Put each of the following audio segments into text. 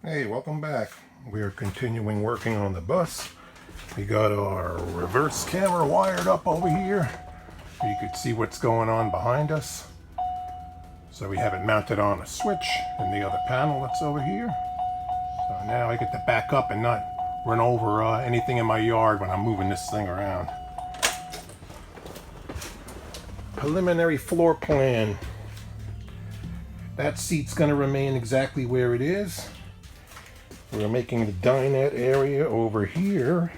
Hey, welcome back. We are continuing working on the bus. We got our reverse camera wired up over here. You could see what's going on behind us. So we have it mounted on a switch in the other panel that's over here. So now I get to back up and not run over anything in my yard when I'm moving this thing around. Preliminary floor plan. That seat's going to remain exactly where it is. We're making the dinette area over here.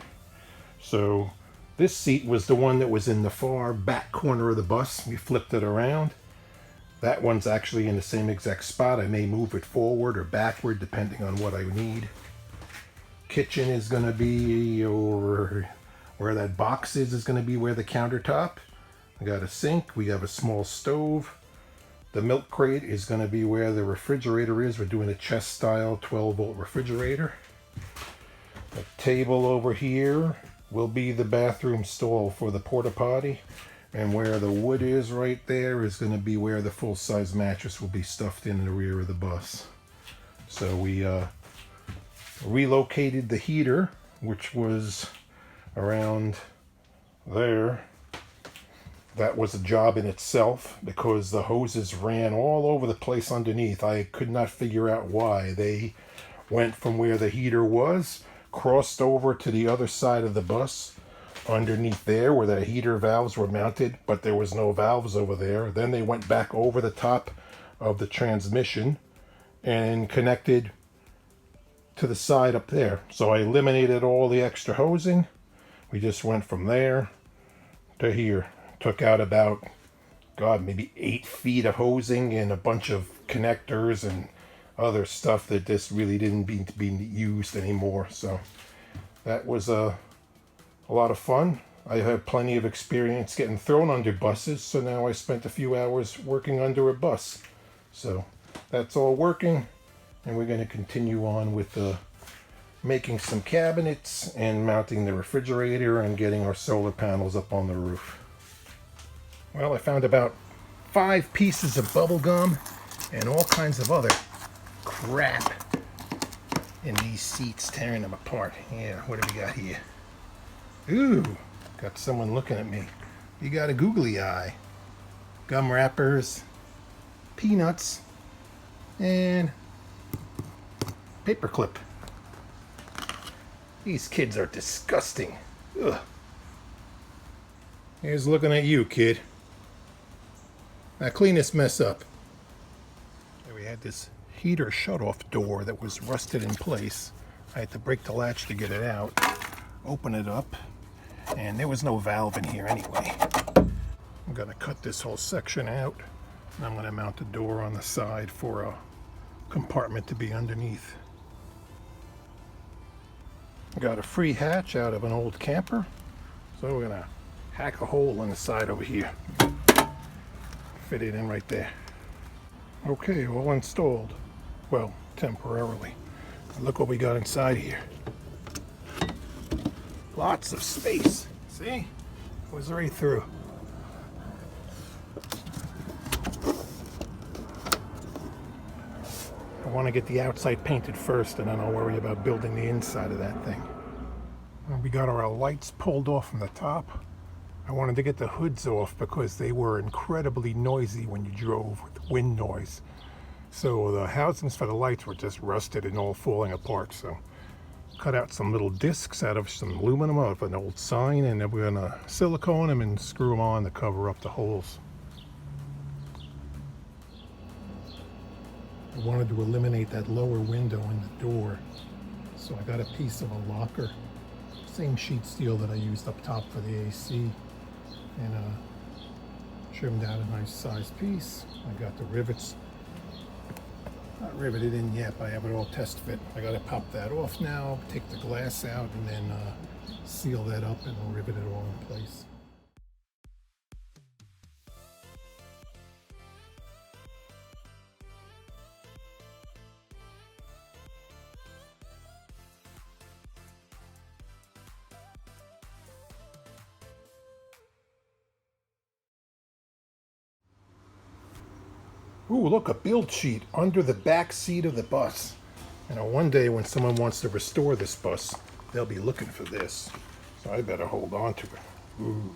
So this seat was the one that was in the far back corner of the bus. We flipped it around. That one's actually in the same exact spot. I may move it forward or backward depending on what I need. Kitchen is going to be over where that box is going to be where the countertop. I got a sink. We have a small stove. The milk crate is going to be where the refrigerator is. We're doing a chest style 12-volt refrigerator. The table over here will be the bathroom stall for the porta potty. And where the wood is right there is going to be where the full-size mattress will be stuffed in the rear of the bus. So we relocated the heater, which was around there. That was a job in itself because the hoses ran all over the place underneath. I could not figure out why. They went from where the heater was, crossed over to the other side of the bus, underneath there where the heater valves were mounted, but there was no valves over there. Then they went back over the top of the transmission and connected to the side up there. So I eliminated all the extra hosing. We just went from there to here. Took out about, maybe 8 feet of hosing and a bunch of connectors and other stuff that just really didn't be used anymore. So that was a lot of fun. I had plenty of experience getting thrown under buses, so now I spent a few hours working under a bus. So that's all working, and we're going to continue on with making some cabinets and mounting the refrigerator and getting our solar panels up on the roof. Well, I found about 5 pieces of bubble gum and all kinds of other crap in these seats, tearing them apart. Yeah, what do we got here? Ooh, got someone looking at me. You got a googly eye. Gum wrappers, peanuts, and paperclip. These kids are disgusting. Ugh. Here's looking at you, kid. Now clean this mess up. We had this heater shutoff door that was rusted in place. I had to break the latch to get it out, open it up, and there was no valve in here anyway. I'm gonna cut this whole section out, and I'm gonna mount a door on the side for a compartment to be underneath. I got a free hatch out of an old camper, so we're gonna hack a hole in the side over here. Fit it in right there. Okay, all installed. Well, temporarily. Look what we got inside here. Lots of space. See? Goes right through. I want to get the outside painted first, and then I'll worry about building the inside of that thing. We got our lights pulled off from the top. I wanted to get the hoods off because they were incredibly noisy when you drove with wind noise. So the housings for the lights were just rusted and all falling apart. So cut out some little discs out of some aluminum of an old sign, and then we're gonna silicone them and screw them on to cover up the holes. I wanted to eliminate that lower window in the door. So I got a piece of a locker, same sheet steel that I used up top for the AC. And trimmed out a nice size piece. I got the rivets not riveted in yet, but I have it all test fit. I got to pop that off now, take the glass out, and then seal that up and rivet it all in place. Ooh, look, a build sheet under the back seat of the bus. You know, one day when someone wants to restore this bus, they'll be looking for this. So I better hold on to it. Ooh.